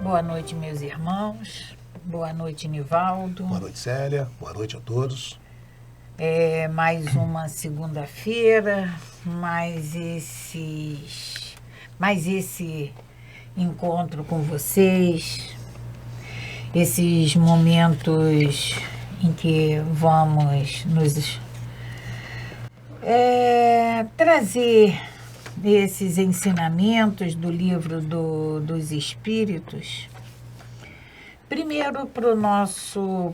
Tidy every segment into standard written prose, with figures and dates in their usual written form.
Boa noite, meus irmãos. Boa noite, Nivaldo. Boa noite, Célia. Boa noite a todos. Mais uma segunda-feira, mais esse encontro com vocês, esses momentos em que vamos nos trazer esses ensinamentos do livro dos Espíritos, primeiro para os nossos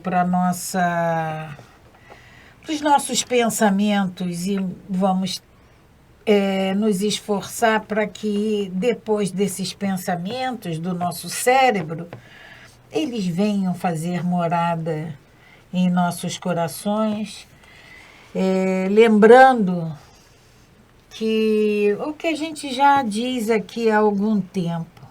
pensamentos, e vamos nos esforçar para que depois desses pensamentos do nosso cérebro, eles venham fazer morada em nossos corações, lembrando que o que a gente já diz aqui há algum tempo,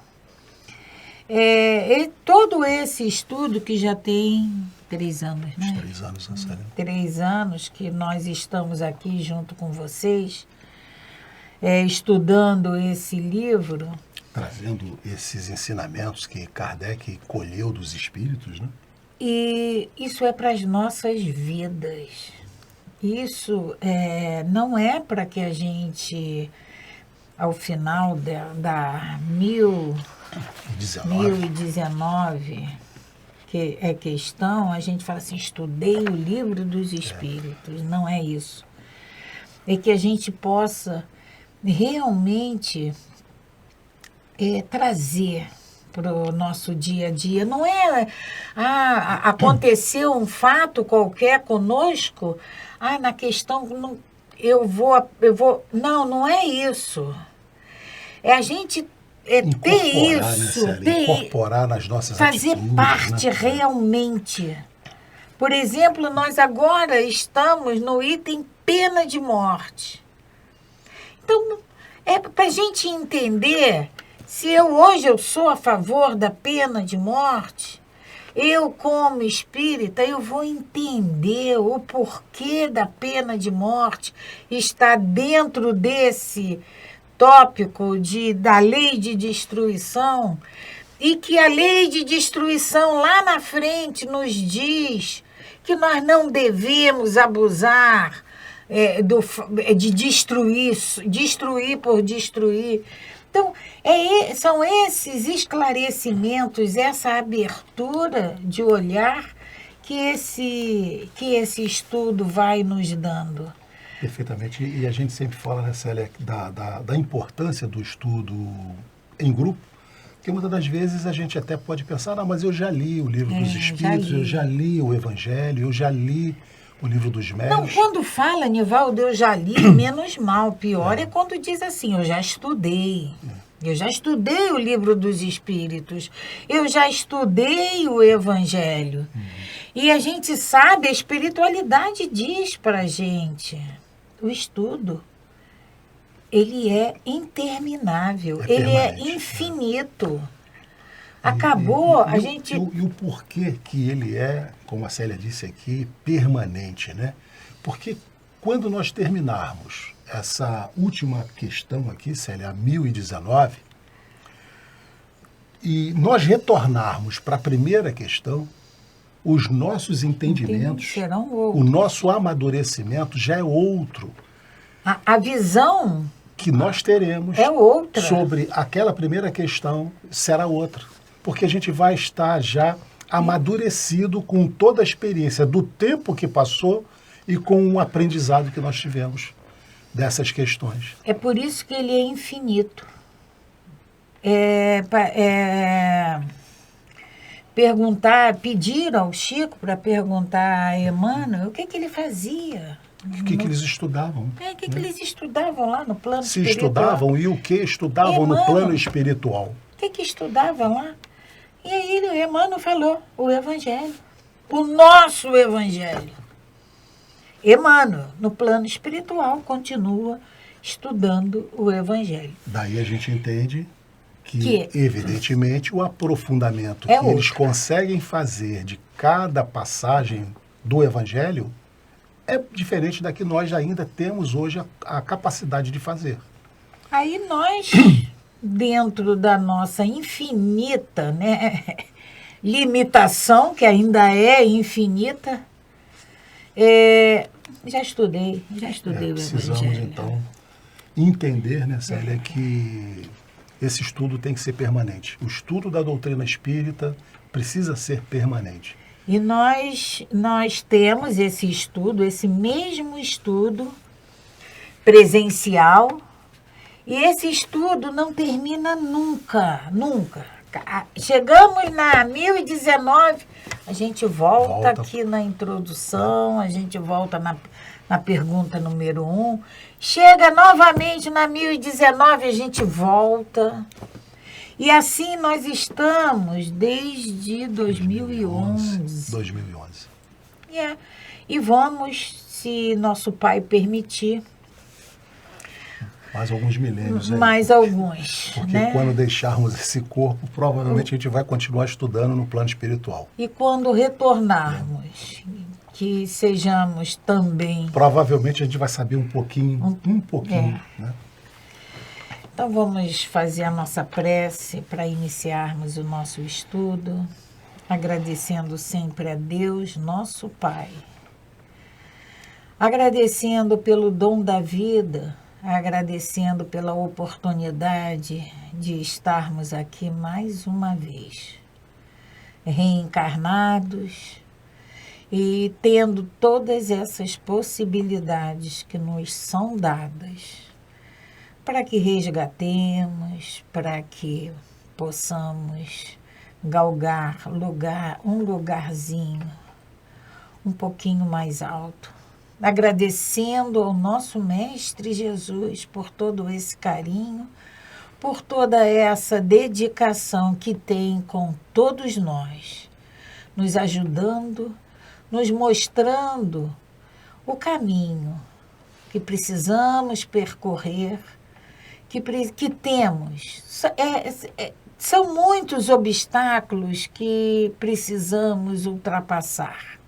todo esse estudo que já tem 3 anos, né? 3 anos, né, Célia? 3 anos que nós estamos aqui junto com vocês, estudando esse livro. Trazendo esses ensinamentos que Kardec colheu dos espíritos, né? E isso é para as nossas vidas. Isso não é para que a gente, ao final da 1019, que é questão, a gente fala assim, estudei o livro dos Espíritos. Não é isso. É que a gente possa realmente trazer para o nosso dia a dia. Não é, aconteceu um fato qualquer conosco, na questão, eu vou... Não é isso. É a gente ter isso, né, incorporar nas nossas fazer atitudes, parte, né? realmente. Por exemplo, nós agora estamos no item pena de morte. Então, para a gente entender, se hoje eu sou a favor da pena de morte, eu, como espírita, eu vou entender o porquê da pena de morte está dentro desse tópico da lei de destruição, e que a lei de destruição lá na frente nos diz que nós não devemos abusar de destruir por destruir. Então, são esses esclarecimentos, essa abertura de olhar que esse estudo vai nos dando. Perfeitamente. E a gente sempre fala, né, Célia, da importância do estudo em grupo, porque muitas das vezes a gente até pode pensar, mas eu já li o livro dos Espíritos, eu já li o Evangelho, eu já li o livro dos Médiuns. Não, quando fala, Nivaldo, eu já li, menos mal. Pior é quando diz assim, eu já estudei. Eu já estudei o livro dos Espíritos. Eu já estudei o Evangelho. E a gente sabe, a espiritualidade diz para a gente, o estudo, ele é interminável, ele é infinito. Acabou, a gente... E o porquê que ele é, como a Célia disse aqui, permanente, né? Porque quando nós terminarmos essa última questão aqui, Célia, a 1019, e nós retornarmos para a primeira questão, os nossos entendimentos, serão outros. O nosso amadurecimento já é outro. A visão que nós teremos é outra. Sobre aquela primeira questão será outra. Porque a gente vai estar já amadurecido com toda a experiência do tempo que passou e com o aprendizado que nós tivemos dessas questões. É por isso que ele é infinito. Pediram ao Chico para perguntar a Emmanuel o que ele fazia. O que eles estudavam. O que eles estudavam lá no plano Se espiritual. estudavam e o que estudavam no plano espiritual. O que estudavam lá? E aí o Emmanuel falou, o Evangelho. O nosso Evangelho. Emmanuel, no plano espiritual, continua estudando o Evangelho. Daí a gente entende que evidentemente, o aprofundamento que outro. Eles conseguem fazer de cada passagem do Evangelho é diferente da que nós ainda temos hoje a capacidade de fazer. Aí nós dentro da nossa infinita, né, limitação, que ainda é infinita, já estudei o Precisamos, Evangelho. então, entender, né, Célia, que esse estudo tem que ser permanente. O estudo da doutrina espírita precisa ser permanente. E nós temos esse estudo, esse mesmo estudo presencial, e esse estudo não termina nunca, nunca. Chegamos na 1019, a gente volta aqui na introdução, a gente volta na pergunta número 1. Chega novamente na 1019, a gente volta. E assim nós estamos desde 2011. 2011. E vamos, se nosso Pai permitir, mais alguns milênios. Mais alguns. Porque né? Quando deixarmos esse corpo, provavelmente a gente vai continuar estudando no plano espiritual. E quando retornarmos, que sejamos também... Provavelmente a gente vai saber um pouquinho. Né? Então vamos fazer a nossa prece para iniciarmos o nosso estudo, agradecendo sempre a Deus, nosso Pai. Agradecendo pelo dom da vida, agradecendo pela oportunidade de estarmos aqui mais uma vez, reencarnados e tendo todas essas possibilidades que nos são dadas para que resgatemos, para que possamos galgar um lugarzinho um pouquinho mais alto. Agradecendo ao nosso Mestre Jesus por todo esse carinho, por toda essa dedicação que tem com todos nós, nos ajudando, nos mostrando o caminho que precisamos percorrer, que temos. São muitos obstáculos que precisamos ultrapassar.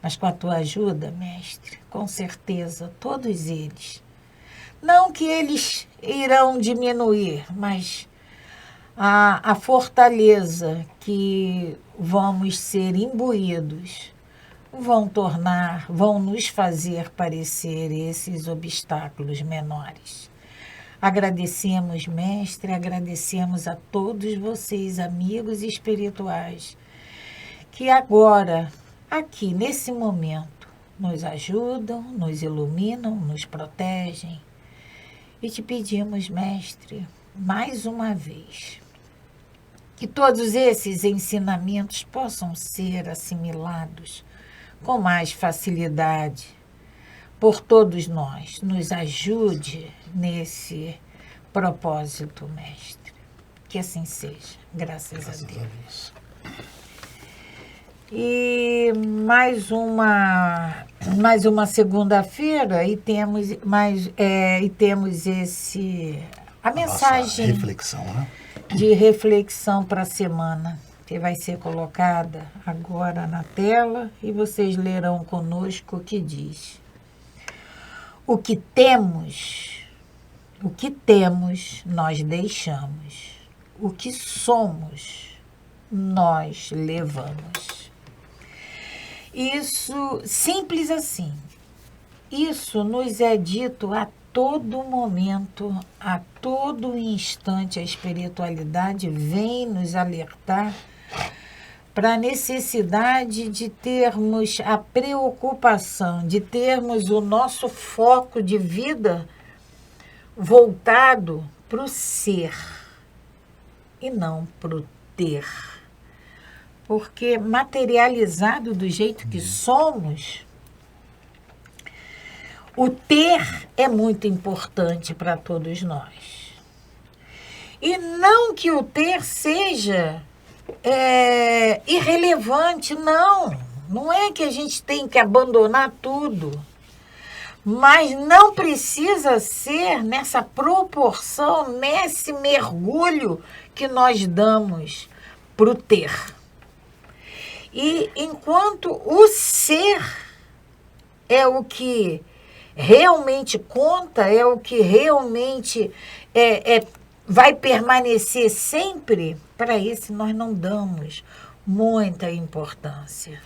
Mas com a tua ajuda, Mestre, com certeza, todos eles. Não que eles irão diminuir, mas a fortaleza que vamos ser imbuídos vão nos fazer parecer esses obstáculos menores. Agradecemos, Mestre, agradecemos a todos vocês, amigos espirituais, que agora, aqui, nesse momento, nos ajudam, nos iluminam, nos protegem. E te pedimos, Mestre, mais uma vez, que todos esses ensinamentos possam ser assimilados com mais facilidade por todos nós. Nos ajude nesse propósito, Mestre. Que assim seja, graças a Deus. E mais uma segunda-feira e temos a mensagem reflexão, né? De reflexão para a semana, que vai ser colocada agora na tela e vocês lerão conosco o que diz. O que temos, nós deixamos. O que somos, nós levamos. Isso, simples assim. Isso nos é dito a todo momento, a todo instante. A espiritualidade vem nos alertar para a necessidade de termos a preocupação, de termos o nosso foco de vida voltado para o ser e não para o ter. Porque materializado do jeito que somos, o ter é muito importante para todos nós. E não que o ter seja irrelevante, não é que a gente tem que abandonar tudo, mas não precisa ser nessa proporção, nesse mergulho que nós damos para o ter. E enquanto o ser é o que realmente conta, é o que realmente vai permanecer sempre, para esse nós não damos muita importância.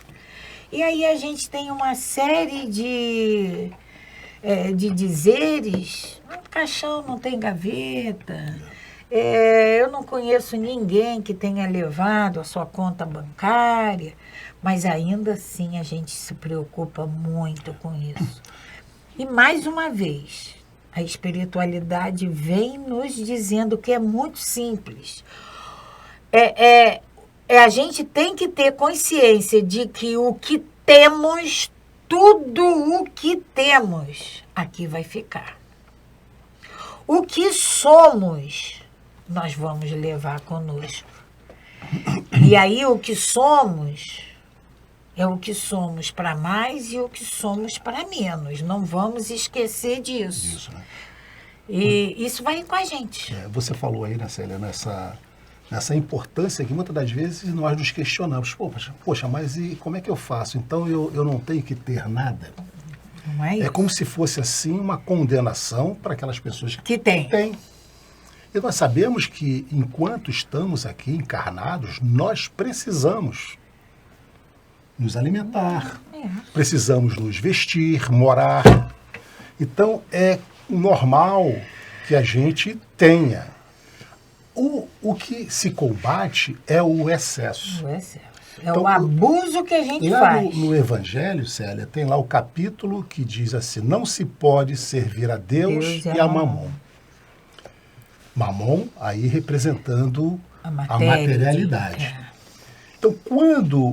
E aí a gente tem uma série de dizeres, no caixão não tem gaveta, eu não conheço ninguém que tenha levado a sua conta bancária, mas ainda assim a gente se preocupa muito com isso. E mais uma vez, a espiritualidade vem nos dizendo que é muito simples. A gente tem que ter consciência de que o que temos, tudo o que temos, aqui vai ficar. O que somos, nós vamos levar conosco. E aí o que somos é o que somos para mais e o que somos para menos. Não vamos esquecer disso. Isso, né? E isso vai com a gente. Você falou aí, né, Célia, nessa importância que muitas das vezes nós nos questionamos. Poxa, mas e como é que eu faço? Então eu não tenho que ter nada? Não é isso? É como se fosse assim uma condenação para aquelas pessoas que têm. E nós sabemos que enquanto estamos aqui encarnados, nós precisamos nos alimentar, precisamos nos vestir, morar. Então é normal que a gente tenha. O que se combate é o excesso. O excesso. Então, o abuso que a gente faz. No Evangelho, Célia, tem lá o capítulo que diz assim, não se pode servir a Deus e a Mamon. Mamon, aí representando a materialidade. Então, quando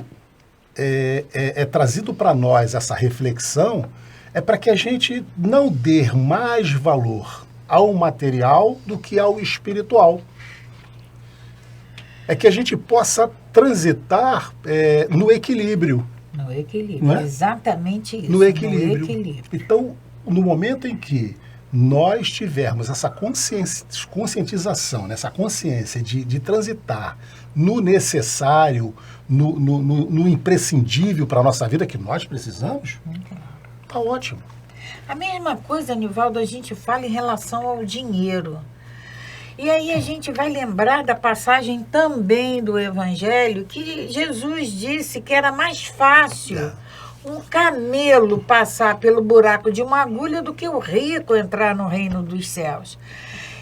é trazido para nós essa reflexão, é para que a gente não dê mais valor ao material do que ao espiritual. É que a gente possa transitar no equilíbrio. No equilíbrio, não é? Exatamente isso. No equilíbrio. Então, no momento em que nós tivermos essa conscientização, essa consciência de transitar no necessário, no imprescindível para a nossa vida que nós precisamos, está ótimo. A mesma coisa, Nivaldo, a gente fala em relação ao dinheiro. E aí a gente vai lembrar da passagem também do Evangelho, que Jesus disse que era mais fácil um camelo passar pelo buraco de uma agulha do que o rico entrar no reino dos céus.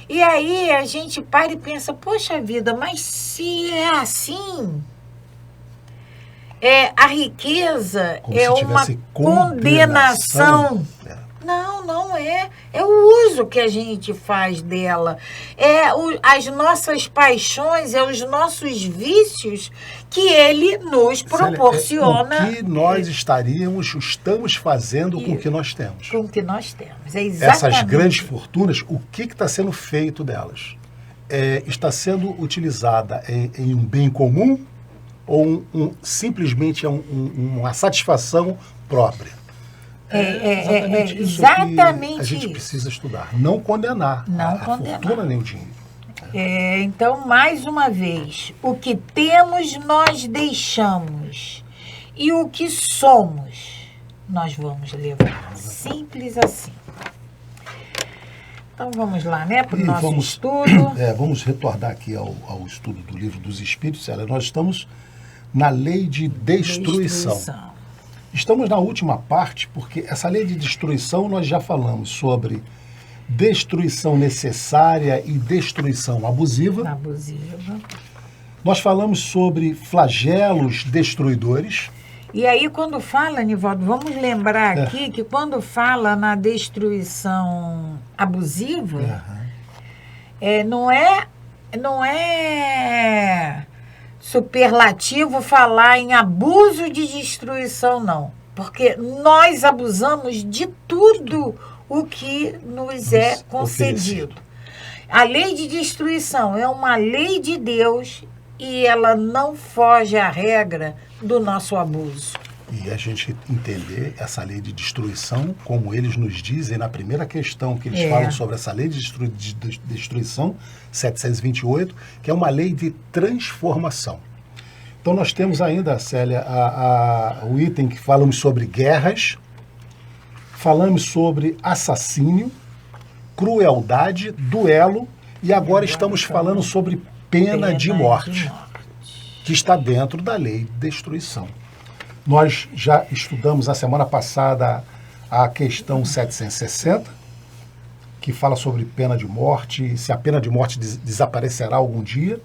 E aí a gente para e pensa, poxa vida, mas se é assim, a riqueza é uma condenação. Não é. É o uso que a gente faz dela. As nossas paixões, os nossos vícios que ele nos proporciona. O que nós estamos fazendo com o que nós temos. Com o que nós temos. É exatamente. Essas grandes fortunas, o que está sendo feito delas? Está sendo utilizada em um bem comum ou simplesmente uma satisfação própria? Exatamente a gente precisa estudar. Não condenar a fortuna nem o dinheiro. Então, mais uma vez, o que temos nós deixamos e o que somos nós vamos levar. Simples assim. Então, vamos lá, né, para o nosso estudo. Vamos retornar aqui ao estudo do Livro dos Espíritos. Nós estamos na lei de destruição. Estamos na última parte, porque essa lei de destruição nós já falamos sobre destruição necessária e destruição abusiva. Nós falamos sobre flagelos destruidores. E aí, quando fala, Nivaldo, vamos lembrar aqui que quando fala na destruição abusiva, não é superlativo falar em abuso de destruição, não. Porque nós abusamos de tudo o que nos é concedido. A lei de destruição é uma lei de Deus e ela não foge à regra do nosso abuso. E a gente entender essa lei de destruição, como eles nos dizem na primeira questão que eles falam sobre essa lei de destruição, 728, que é uma lei de transformação. Então nós temos ainda, Célia, o item que falamos sobre guerras, falamos sobre assassínio, crueldade, duelo E agora estamos falando sobre pena de morte, que está dentro da lei de destruição. Nós já estudamos a semana passada a questão 760, que fala sobre pena de morte, se a pena de morte desaparecerá algum dia.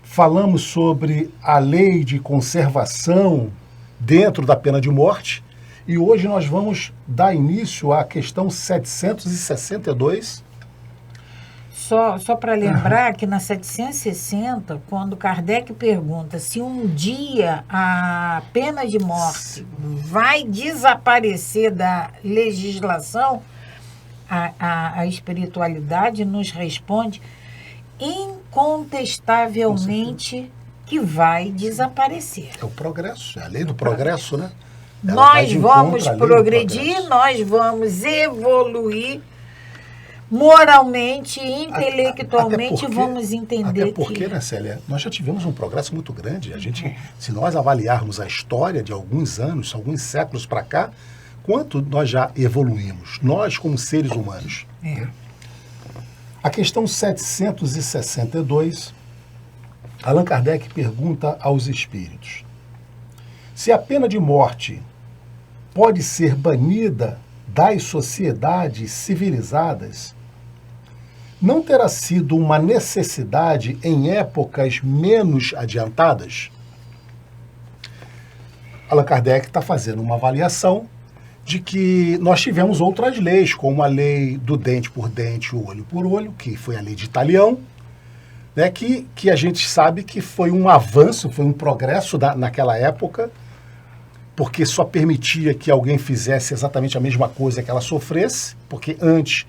Falamos sobre a lei de conservação dentro da pena de morte. E hoje nós vamos dar início à questão 762. Só para lembrar que na 760, quando Kardec pergunta se um dia a pena de morte vai desaparecer da legislação, a espiritualidade nos responde incontestavelmente que vai desaparecer. É o progresso, é a lei do progresso, né? Nós vamos progredir, nós vamos evoluir moralmente, intelectualmente, até porque, vamos entender até porque, né, Célia, nós já tivemos um progresso muito grande. A gente, se nós avaliarmos a história de alguns anos, alguns séculos para cá, quanto nós já evoluímos, nós como seres humanos. A questão 762, Allan Kardec pergunta aos espíritos: se a pena de morte pode ser banida das sociedades civilizadas, não terá sido uma necessidade em épocas menos adiantadas? Allan Kardec está fazendo uma avaliação de que nós tivemos outras leis, como a lei do dente por dente, o olho por olho, que foi a lei de Italião, né, que a gente sabe que foi um avanço, foi um progresso naquela época, porque só permitia que alguém fizesse exatamente a mesma coisa que ela sofresse, porque antes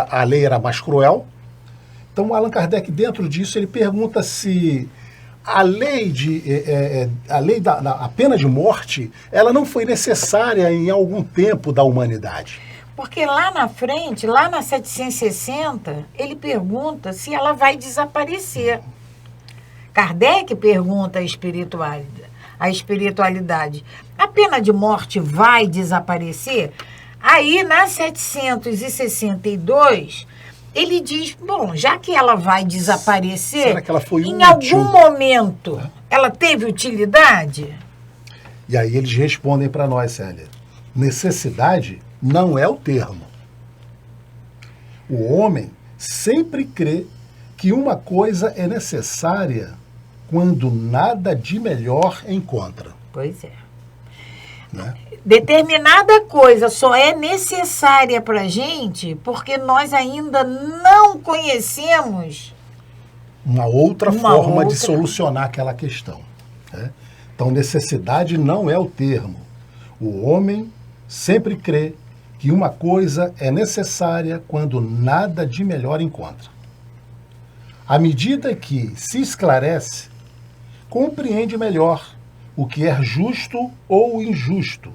a lei era mais cruel. Então, Allan Kardec, dentro disso, ele pergunta se a lei da pena de morte, ela não foi necessária em algum tempo da humanidade. Porque lá na frente, lá na 760, ele pergunta se ela vai desaparecer. Kardec pergunta à espiritualidade, a pena de morte vai desaparecer? Aí, na 762, ele diz, bom, já que ela vai desaparecer, será que ela foi em algum momento ela teve utilidade? E aí eles respondem para nós, Célia, necessidade não é o termo. O homem sempre crê que uma coisa é necessária quando nada de melhor encontra. Pois é. Né? Determinada coisa só é necessária para a gente porque nós ainda não conhecemos uma outra forma de solucionar aquela questão. Né? Então, necessidade não é o termo. O homem sempre crê que uma coisa é necessária quando nada de melhor encontra. À medida que se esclarece, compreende melhor o que é justo ou injusto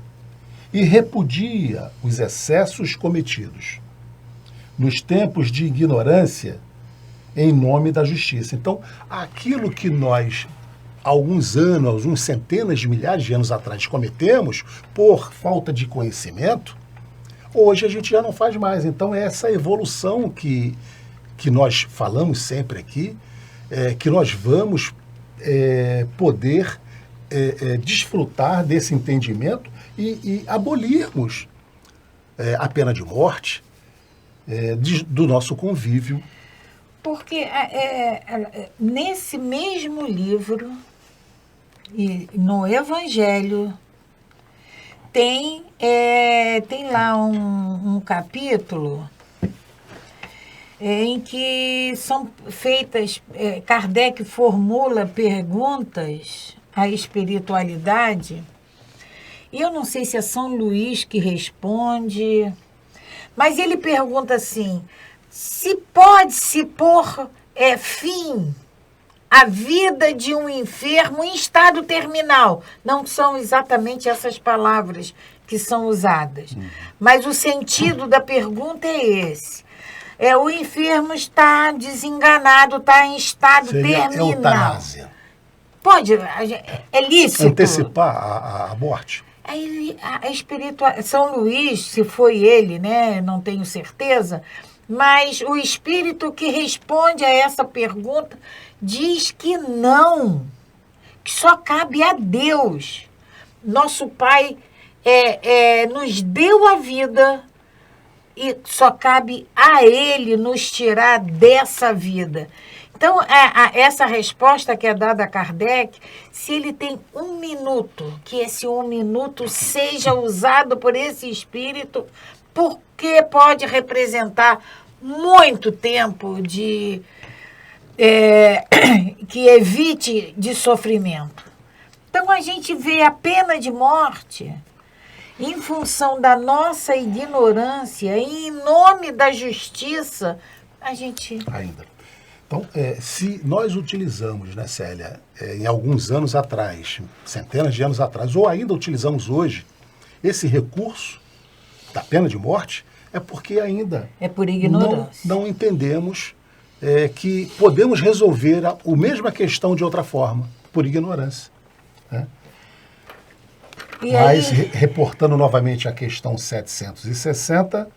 e repudia os excessos cometidos nos tempos de ignorância em nome da justiça. Então, aquilo que nós, alguns centenas de milhares de anos atrás, cometemos por falta de conhecimento, hoje a gente já não faz mais. Então, é essa evolução que nós falamos sempre aqui, que nós vamos poder desfrutar desse entendimento e abolirmos a pena de morte do nosso convívio. Porque nesse mesmo livro, e no Evangelho, tem lá um capítulo em que são feitas, Kardec formula perguntas à espiritualidade, e eu não sei se é São Luís que responde, mas ele pergunta assim, se pode-se pôr fim à vida de um enfermo em estado terminal. Não são exatamente essas palavras que são usadas, mas o sentido da pergunta é esse. O enfermo está desenganado, está em estado terminal. Eutanásia. Pode, é lícito. Antecipar a morte. Aí São Luís, se foi ele, né, não tenho certeza, Mas o espírito que responde a essa pergunta diz que não, que só cabe a Deus. Nosso Pai nos deu a vida e só cabe a Ele nos tirar dessa vida. Então, essa resposta que é dada a Kardec, se ele tem 1 minuto, que esse 1 minuto seja usado por esse espírito, porque pode representar muito tempo que evite de sofrimento. Então, a gente vê a pena de morte em função da nossa ignorância e em nome da justiça, a gente... Ainda. Então, se nós utilizamos, né, Célia, em alguns anos atrás, centenas de anos atrás, ou ainda utilizamos hoje, esse recurso da pena de morte, é porque ainda é por ignorância. Não entendemos que podemos resolver a mesma questão de outra forma, por ignorância. Né? Mas, reportando novamente a questão 760,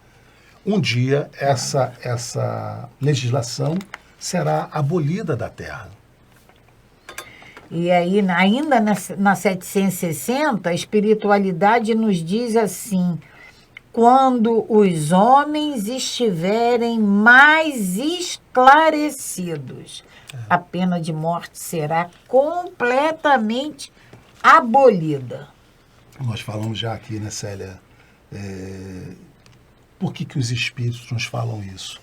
um dia essa legislação será abolida da Terra. E aí, ainda na 760, a espiritualidade nos diz assim: quando os homens estiverem mais esclarecidos, a pena de morte será completamente abolida. Nós falamos já aqui, né, Célia? Por que os espíritos nos falam isso?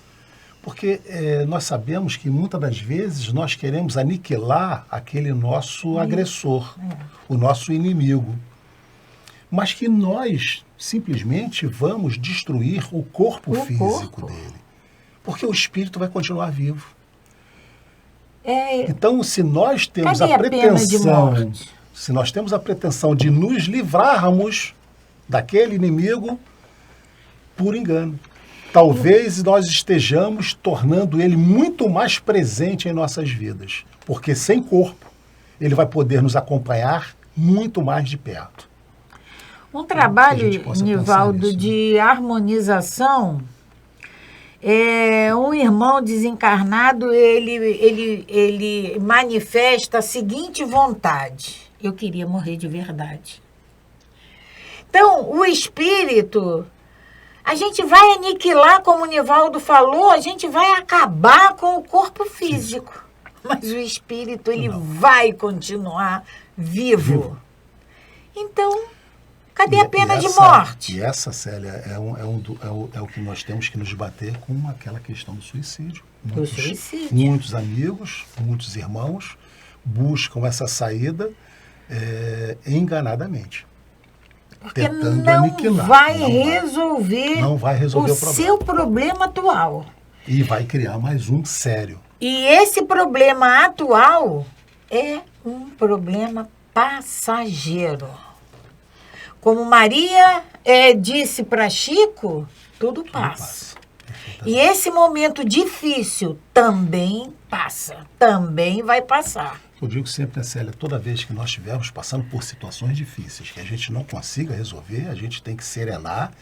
Porque nós sabemos que muitas das vezes nós queremos aniquilar aquele nosso agressor, o nosso inimigo. Mas que nós simplesmente vamos destruir o corpo físico dele. Porque o espírito vai continuar vivo. Então, se nós temos a pretensão, se nós temos a pretensão de nos livrarmos daquele inimigo, por engano. Talvez nós estejamos tornando ele muito mais presente em nossas vidas. Porque sem corpo, ele vai poder nos acompanhar muito mais de perto. Um trabalho, Nivaldo, de harmonização, um irmão desencarnado, ele manifesta a seguinte vontade: eu queria morrer de verdade. Então, o espírito, a gente vai aniquilar, como o Nivaldo falou, a gente vai acabar com o corpo físico. Mas o espírito, ele vai continuar vivo. Então, cadê a pena de morte? E essa, Célia, é o que nós temos que nos bater com aquela questão do suicídio. Muitos amigos, muitos irmãos buscam essa saída enganadamente. Porque não vai resolver o seu problema atual. E vai criar mais um sério. E esse problema atual é um problema passageiro. Como Maria disse para Chico, tudo passa. E esse momento difícil também passa, também vai passar. Eu digo sempre, né, Célia, toda vez que nós estivermos passando por situações difíceis, que a gente não consiga resolver, a gente tem que serenar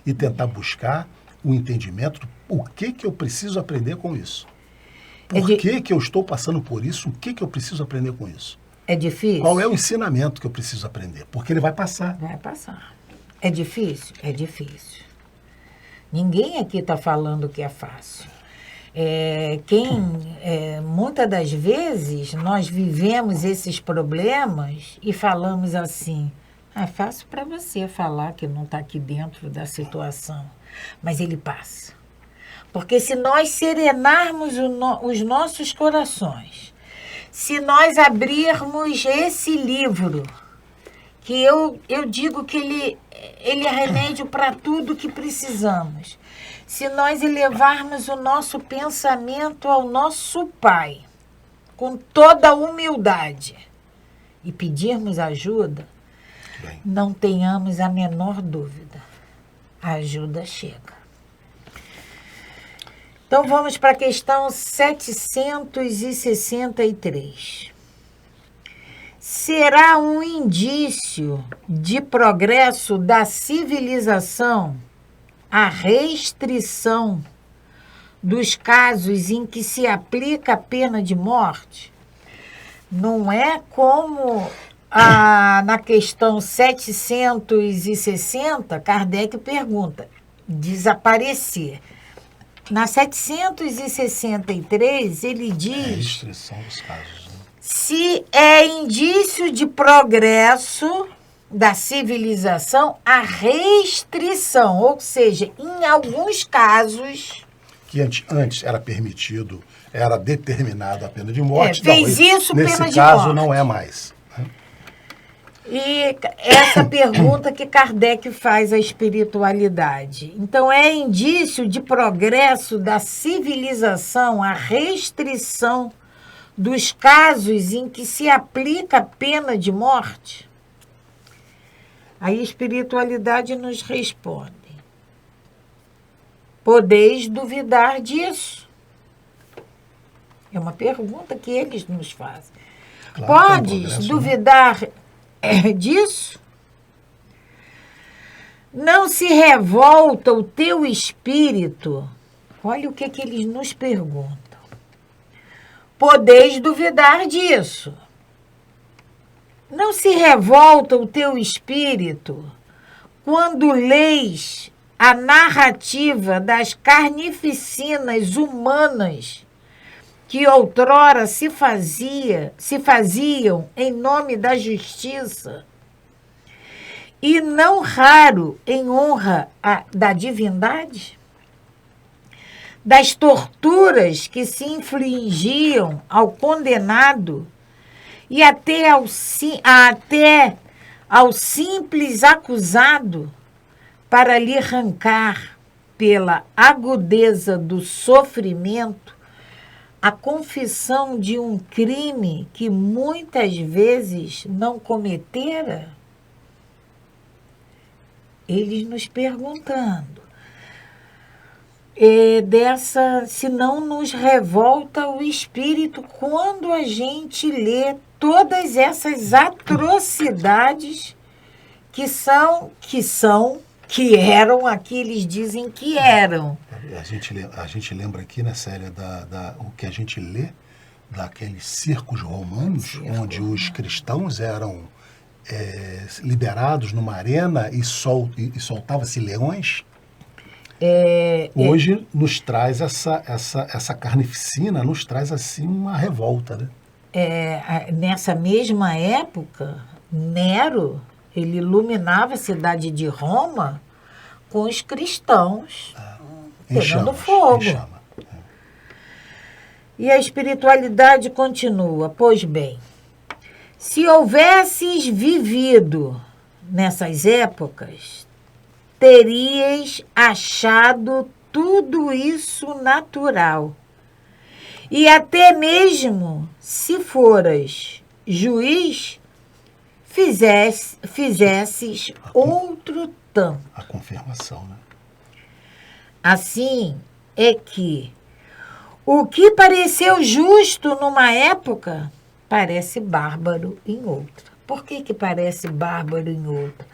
e tentar buscar o entendimento do que eu preciso aprender com isso. Por que eu estou passando por isso? O que eu preciso aprender com isso? É difícil? Qual é o ensinamento que eu preciso aprender? Porque ele vai passar. Vai passar. É difícil? É difícil. Ninguém aqui está falando que é fácil. Muitas das vezes nós vivemos esses problemas e falamos assim: é fácil para você falar que não está aqui dentro da situação, mas ele passa. Porque se nós serenarmos os nossos corações, se nós abrirmos esse livro, que eu digo que ele é remédio para tudo que precisamos, se nós elevarmos o nosso pensamento ao nosso Pai, com toda a humildade, e pedirmos ajuda, não tenhamos a menor dúvida, a ajuda chega. Então vamos para a questão 763. Será um indício de progresso da civilização a restrição dos casos em que se aplica a pena de morte? Não é como na questão 760, Kardec pergunta, desaparecer. Na 763, ele diz... É a restrição dos casos, né? Se é indício de progresso da civilização, a restrição, ou seja, em alguns casos... Que antes era permitido, era determinado a pena de morte. Fez isso, pena de morte. Nesse caso, não é mais. E essa pergunta que Kardec faz à espiritualidade. Então, é indício de progresso da civilização a restrição dos casos em que se aplica a pena de morte? A espiritualidade nos responde: podeis duvidar disso? É uma pergunta que eles nos fazem. Claro, podes duvidar disso? Não se revolta o teu espírito? Olha o que eles nos perguntam. Podeis duvidar disso? Não se revolta o teu espírito quando lês a narrativa das carnificinas humanas que outrora se faziam em nome da justiça, e não raro em honra da divindade? Das torturas que se infligiam ao condenado e até ao simples acusado, para lhe arrancar, pela agudeza do sofrimento, a confissão de um crime que muitas vezes não cometera? Eles nos perguntando. Se não nos revolta o espírito quando a gente lê todas essas atrocidades que eram, aqui eles dizem que eram. A gente lembra aqui, né, Célia, o que a gente lê daqueles circos romanos, onde os cristãos eram liberados numa arena e soltava-se leões. Hoje nos traz essa carnificina, nos traz assim uma revolta, né? Nessa mesma época, Nero, ele iluminava a cidade de Roma com os cristãos pegando fogo. E a espiritualidade continua. Pois bem, se houvesses vivido nessas épocas, terias achado tudo isso natural. E até mesmo, se foras juiz, fizesses outro tanto. A confirmação, né? Assim é que o que pareceu justo numa época, parece bárbaro em outra. Por que parece bárbaro em outra?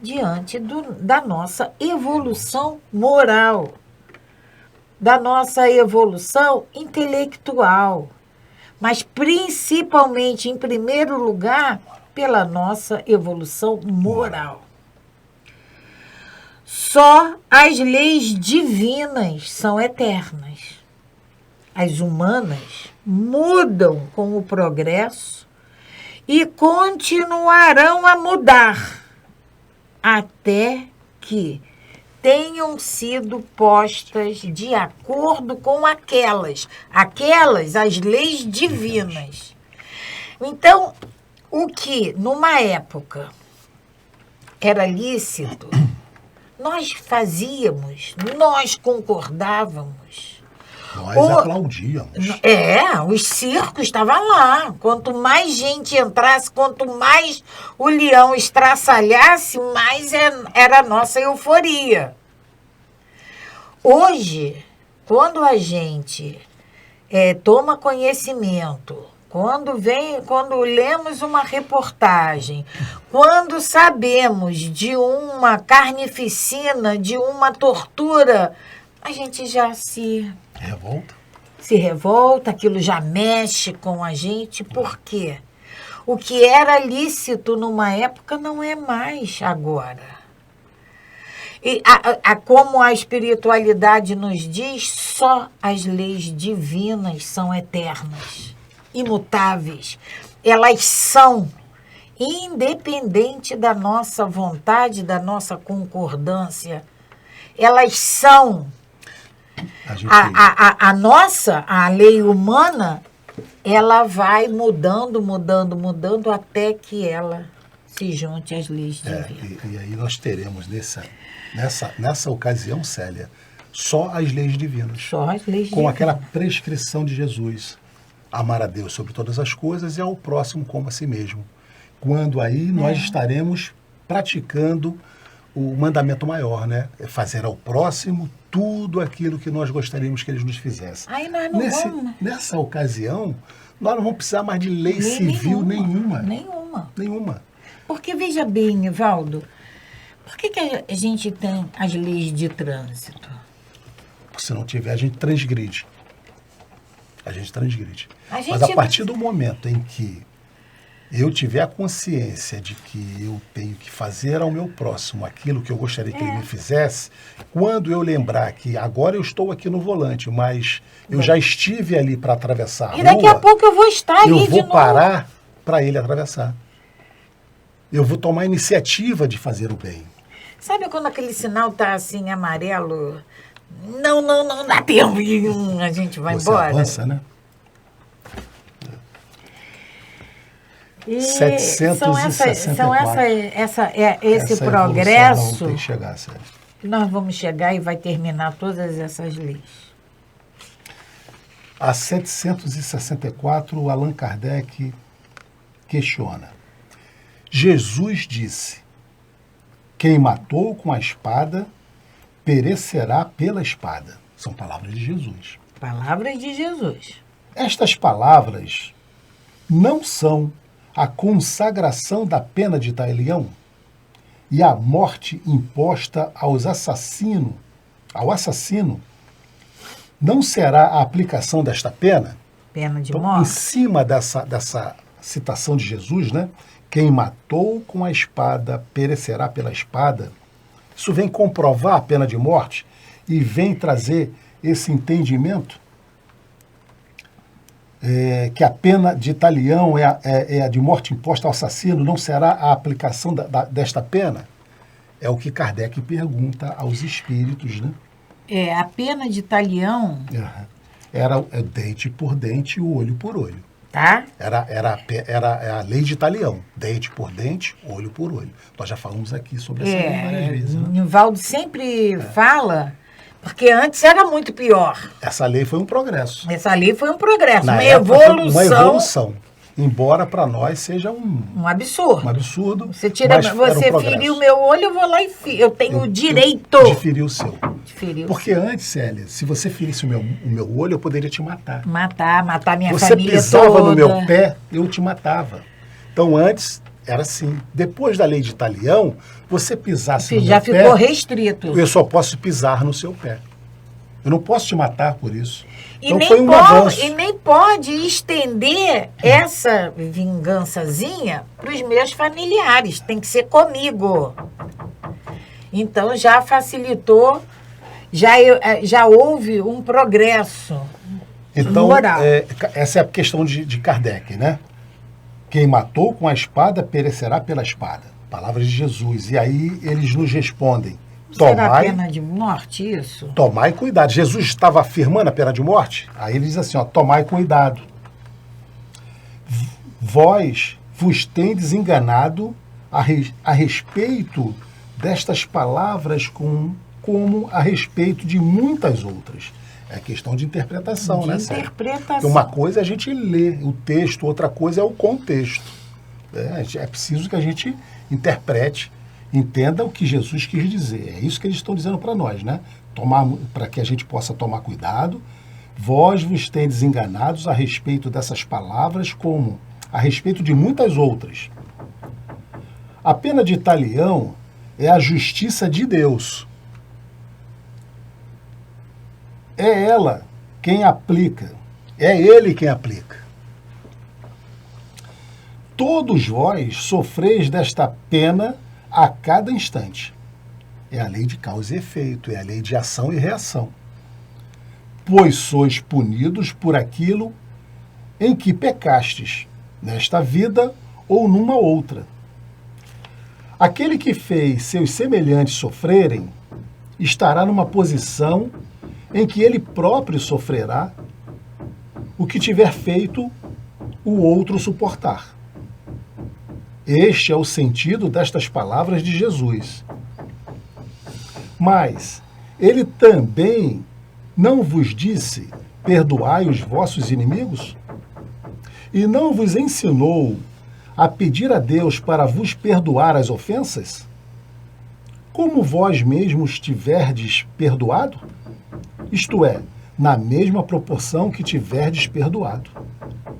Diante da nossa evolução moral, da nossa evolução intelectual, mas principalmente, em primeiro lugar, pela nossa evolução moral. Só as leis divinas são eternas. As humanas mudam com o progresso e continuarão a mudar até que tenham sido postas de acordo com as leis divinas. Então, o que numa época era lícito, nós fazíamos, nós concordávamos. Nós aplaudíamos. Os circos estavam lá. Quanto mais gente entrasse, quanto mais o leão estraçalhasse, mais era a nossa euforia. Hoje, quando a gente toma conhecimento, quando lemos uma reportagem, quando sabemos de uma carnificina, de uma tortura a gente já se Revolta? aquilo já mexe com a gente. Por quê? O que era lícito numa época não é mais agora. E como a espiritualidade nos diz, só as leis divinas são eternas, imutáveis. Elas são, independente da nossa vontade, da nossa concordância. Elas são. A lei humana, ela vai mudando até que ela se junte às leis divinas. E aí nós teremos nessa ocasião, Célia, só as leis divinas. Só as leis divinas. Com aquela prescrição de Jesus. Amar a Deus sobre todas as coisas e ao próximo como a si mesmo. Quando aí nós estaremos praticando o mandamento maior, né? É fazer ao próximo tudo aquilo que nós gostaríamos que eles nos fizessem. Aí nós não vamos. Nessa ocasião, nós não vamos precisar mais de lei civil nenhuma. Nenhuma. Porque, veja bem, Evaldo, por que a gente tem as leis de trânsito? Porque se não tiver, a gente transgride. Mas a partir do momento em que eu tiver a consciência de que eu tenho que fazer ao meu próximo aquilo que eu gostaria que ele me fizesse, quando eu lembrar que agora eu estou aqui no volante, mas eu já estive ali para atravessar a rua, e daqui a pouco eu vou estar ali de novo. Eu vou parar para ele atravessar. Eu vou tomar a iniciativa de fazer o bem. Sabe quando aquele sinal está assim, amarelo? Não dá tempo. A gente vai embora. Você avança, né? E 764. Esse progresso. Tem que chegar, Célia. Nós vamos chegar e vai terminar todas essas leis. A 764, Allan Kardec questiona. Jesus disse: quem matou com a espada perecerá pela espada. São palavras de Jesus. Palavras de Jesus. Estas palavras não são a consagração da pena de talião e a morte imposta ao assassino não será a aplicação desta pena? Pena de então, morte. Em cima dessa citação de Jesus, né? Quem matou com a espada perecerá pela espada. Isso vem comprovar a pena de morte e vem trazer esse entendimento que a pena de talião é a de morte imposta ao assassino, não será a aplicação desta pena? É o que Kardec pergunta aos espíritos, né? A pena de talião... Era dente por dente e olho por olho. Tá? Era a lei de talião, dente por dente, olho por olho. Nós já falamos aqui sobre essa lei várias vezes. Né? Nivaldo sempre fala... Porque antes era muito pior. Essa lei foi um progresso. Uma evolução. Embora para nós seja um absurdo. Um absurdo. Você feriu o meu olho, eu vou lá e eu tenho o direito de ferir o seu. Porque antes, Célia, se você ferisse o meu olho, eu poderia te matar. Matar minha família toda. Você pisava no meu pé, eu te matava. Então antes era assim. Depois da lei de talião, você pisasse no meu pé... Já ficou restrito. Eu só posso pisar no seu pé. Eu não posso te matar por isso. Então foi um avanço. E nem pode estender essa vingançazinha para os meus familiares. Tem que ser comigo. Então já facilitou, já houve um progresso moral. Essa é a questão de Kardec, né? Quem matou com a espada perecerá pela espada. Palavras de Jesus. E aí eles nos respondem. Será pena de morte isso? Tomai cuidado. Jesus estava afirmando a pena de morte? Aí ele diz assim, tomai cuidado. Vós vos tendes enganado a respeito destas palavras como a respeito de muitas outras. É questão de interpretação, né, Sérgio? Porque uma coisa é a gente ler o texto, outra coisa é o contexto. É preciso que a gente interprete, entenda o que Jesus quis dizer. É isso que eles estão dizendo para nós, né? Para que a gente possa tomar cuidado. Vós vos tendes enganados a respeito dessas palavras como a respeito de muitas outras. A pena de talião é a justiça de Deus. é ela quem aplica, é ele quem aplica. Todos vós sofreis desta pena a cada instante. É a lei de causa e efeito, é a lei de ação e reação. Pois sois punidos por aquilo em que pecastes, nesta vida ou numa outra. Aquele que fez seus semelhantes sofrerem, estará numa posição em que ele próprio sofrerá o que tiver feito o outro suportar. Este é o sentido destas palavras de Jesus. Mas ele também não vos disse: perdoai os vossos inimigos? E não vos ensinou a pedir a Deus para vos perdoar as ofensas? Como vós mesmos tiverdes perdoado? Isto é, na mesma proporção que tiverdes perdoado.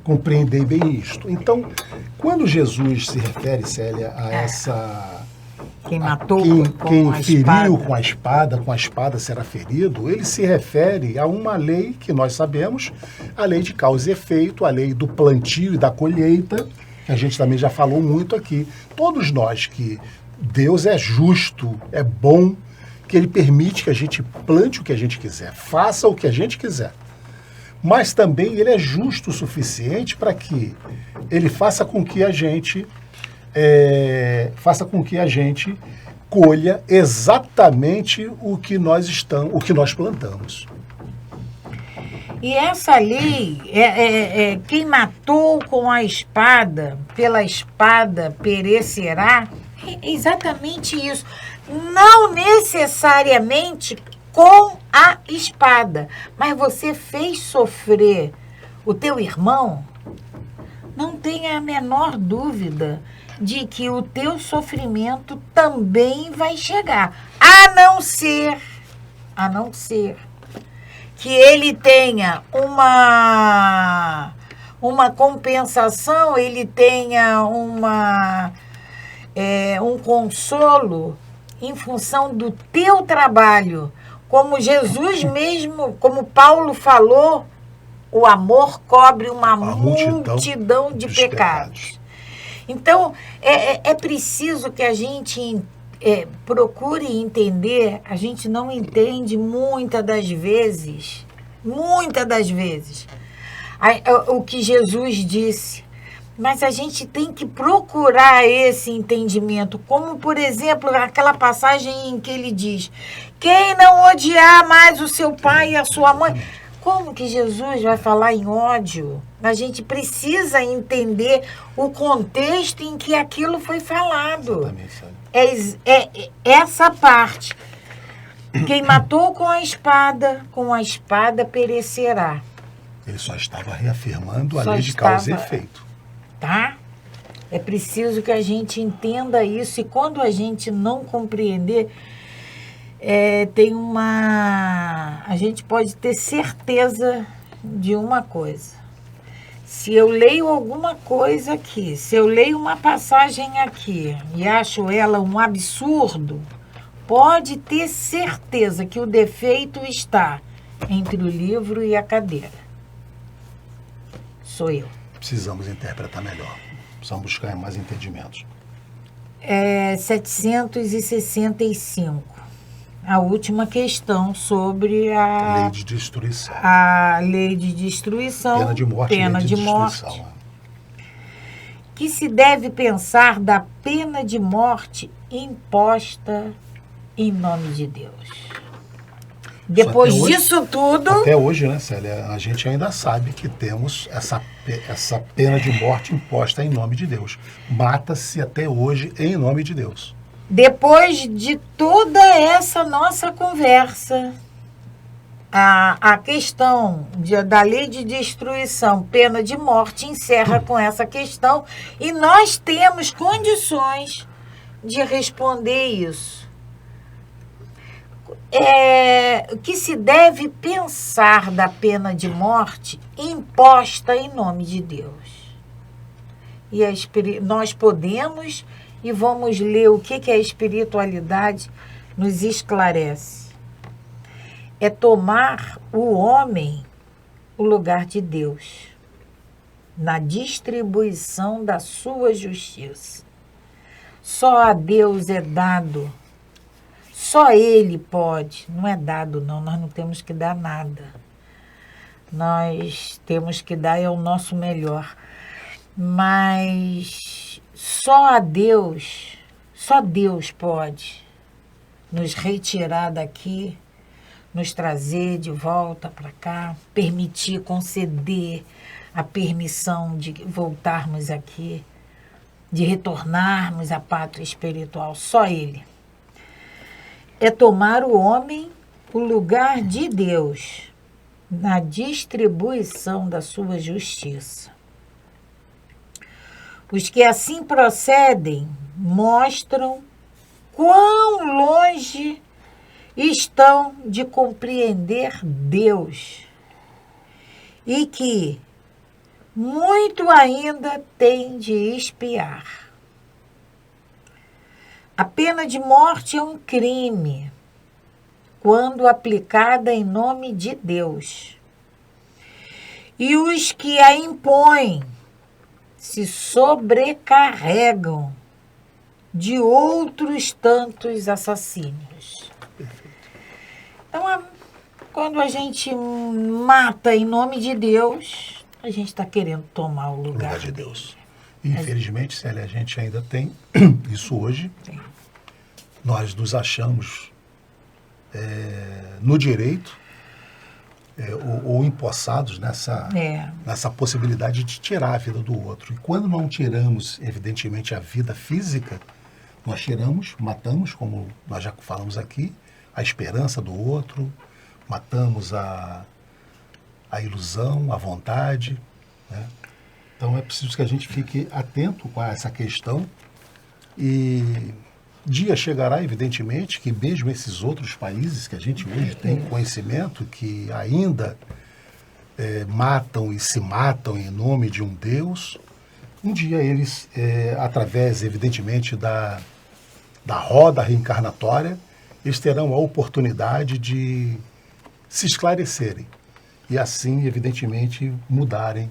Compreendei bem isto. Então, quando Jesus se refere, Célia, a essa... Quem matou quem feriu com a espada será ferido, ele se refere a uma lei que nós sabemos, a lei de causa e efeito, a lei do plantio e da colheita, que a gente também já falou muito aqui. Todos nós que Deus é justo, é bom, que ele permite que a gente plante o que a gente quiser, faça o que a gente quiser. Mas também ele é justo o suficiente para que ele faça com que a gente colha exatamente o que nós plantamos. E essa lei, quem matou com a espada, pela espada perecerá, é exatamente isso. Não necessariamente com a espada, mas você fez sofrer o teu irmão, não tenha a menor dúvida de que o teu sofrimento também vai chegar, a não ser que ele tenha uma compensação, ele tenha um consolo em função do teu trabalho. Como Jesus mesmo, como Paulo falou, o amor cobre uma multidão de pecados. Então, é preciso que a gente procure entender. A gente não entende muitas das vezes, o que Jesus disse. Mas a gente tem que procurar esse entendimento. Como, por exemplo, aquela passagem em que ele diz: quem não odiar mais o seu pai e a sua mãe... Como que Jesus vai falar em ódio? A gente precisa entender o contexto em que aquilo foi falado. É essa parte. Quem matou com a espada perecerá. Ele só estava reafirmando a lei de causa e efeito. Tá? É preciso que a gente entenda isso, e quando a gente não compreender, a gente pode ter certeza de uma coisa. Se eu leio alguma coisa aqui, se eu leio uma passagem aqui e acho ela um absurdo, pode ter certeza que o defeito está entre o livro e a cadeira. Sou eu. Precisamos interpretar melhor. Precisamos buscar mais entendimentos. 765. A última questão sobre a lei de destruição. A lei de destruição. Pena de morte. Pena de morte. Que se deve pensar da pena de morte imposta em nome de Deus. Depois disso tudo... Até hoje, né, Célia, a gente ainda sabe que temos essa pena de morte imposta em nome de Deus. Mata-se até hoje em nome de Deus. Depois de toda essa nossa conversa, a questão da lei de destruição, pena de morte, encerra com essa questão, e nós temos condições de responder isso. Que se deve pensar da pena de morte imposta em nome de Deus. E nós podemos e vamos ler o que a espiritualidade nos esclarece. é tomar o homem o lugar de Deus na distribuição da sua justiça. Só a Deus é dado, só Ele pode, não é dado não, nós não temos que dar nada. Nós temos que dar é o nosso melhor. Mas só Deus pode nos retirar daqui, nos trazer de volta para cá, permitir, conceder a permissão de voltarmos aqui, de retornarmos à pátria espiritual. Só Ele. É tomar o homem o lugar de Deus na distribuição da sua justiça. Os que assim procedem mostram quão longe estão de compreender Deus e que muito ainda têm de expiar. A pena de morte é um crime quando aplicada em nome de Deus. E os que a impõem se sobrecarregam de outros tantos assassínios. Então, quando a gente mata em nome de Deus, a gente está querendo tomar o lugar de dele. Deus. E, infelizmente, Célia, a gente ainda tem isso hoje. Sim. Nós nos achamos no direito ou empossados nessa possibilidade de tirar a vida do outro. E quando não tiramos, evidentemente, a vida física, nós tiramos, matamos, como nós já falamos aqui, a esperança do outro, matamos a ilusão, a vontade, né? Então é preciso que a gente fique atento com essa questão e dia chegará, evidentemente, que mesmo esses outros países que a gente hoje tem conhecimento, que ainda matam e se matam em nome de um Deus, um dia eles, através, evidentemente, da roda reencarnatória, eles terão a oportunidade de se esclarecerem e assim, evidentemente, mudarem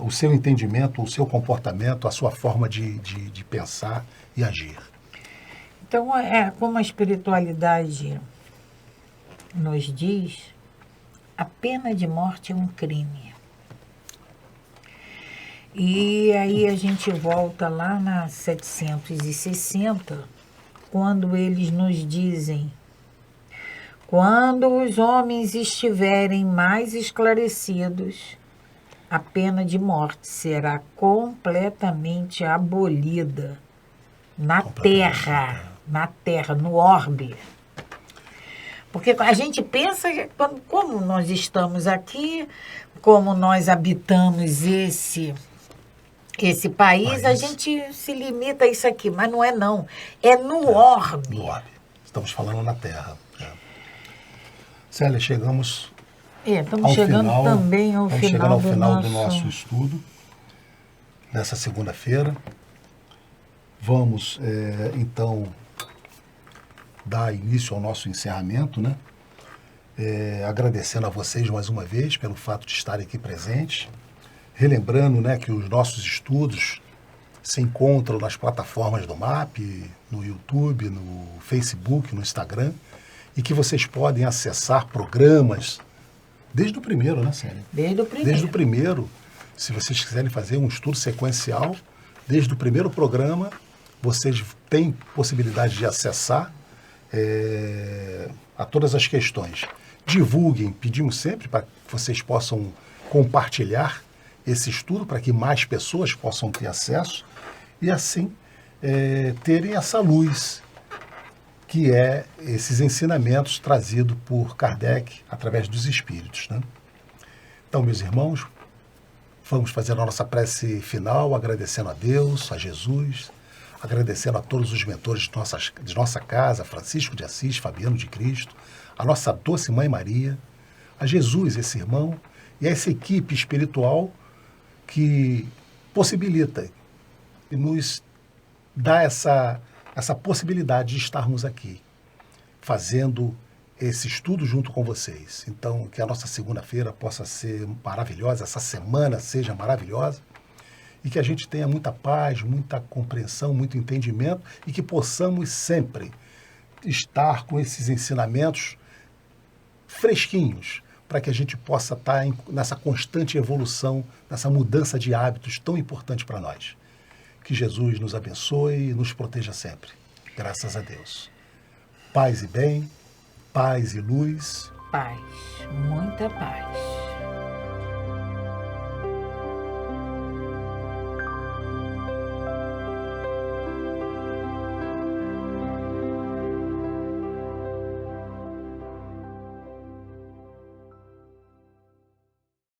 o seu entendimento, o seu comportamento, a sua forma de pensar e agir. Então, como a espiritualidade nos diz, a pena de morte é um crime. E aí a gente volta lá na 760, quando eles nos dizem: quando os homens estiverem mais esclarecidos, a pena de morte será completamente abolida na Terra, no orbe. Porque a gente pensa que como nós estamos aqui, como nós habitamos esse país, a gente se limita a isso aqui, mas não é não. É no orbe. No orbe. Estamos falando na Terra. Célia, chegamos estamos chegando final, também ao final do nosso estudo, nessa segunda-feira. Vamos, então, dar início ao nosso encerramento, né? Agradecendo a vocês mais uma vez pelo fato de estarem aqui presentes. Relembrando, né, que os nossos estudos se encontram nas plataformas do MAP, no YouTube, no Facebook, no Instagram, e que vocês podem acessar programas desde o primeiro, né, Célia? Desde o primeiro. Desde o primeiro. Se vocês quiserem fazer um estudo sequencial, desde o primeiro programa, vocês têm possibilidade de acessar a todas as questões. Divulguem, pedimos sempre para que vocês possam compartilhar esse estudo para que mais pessoas possam ter acesso e assim terem essa luz que é esses ensinamentos trazidos por Kardec através dos espíritos, né? Então, meus irmãos, vamos fazer a nossa prece final, agradecendo a Deus, a Jesus, agradecendo a todos os mentores de nossa casa, Francisco de Assis, Fabiano de Cristo, a nossa doce Mãe Maria, a Jesus, esse irmão, e a essa equipe espiritual que possibilita e nos dá essa possibilidade de estarmos aqui, fazendo esse estudo junto com vocês. Então, que a nossa segunda-feira possa ser maravilhosa, essa semana seja maravilhosa, e que a gente tenha muita paz, muita compreensão, muito entendimento, e que possamos sempre estar com esses ensinamentos fresquinhos, para que a gente possa estar nessa constante evolução, nessa mudança de hábitos tão importante para nós. Que Jesus nos abençoe e nos proteja sempre. Graças a Deus. Paz e bem, paz e luz. Paz, muita paz.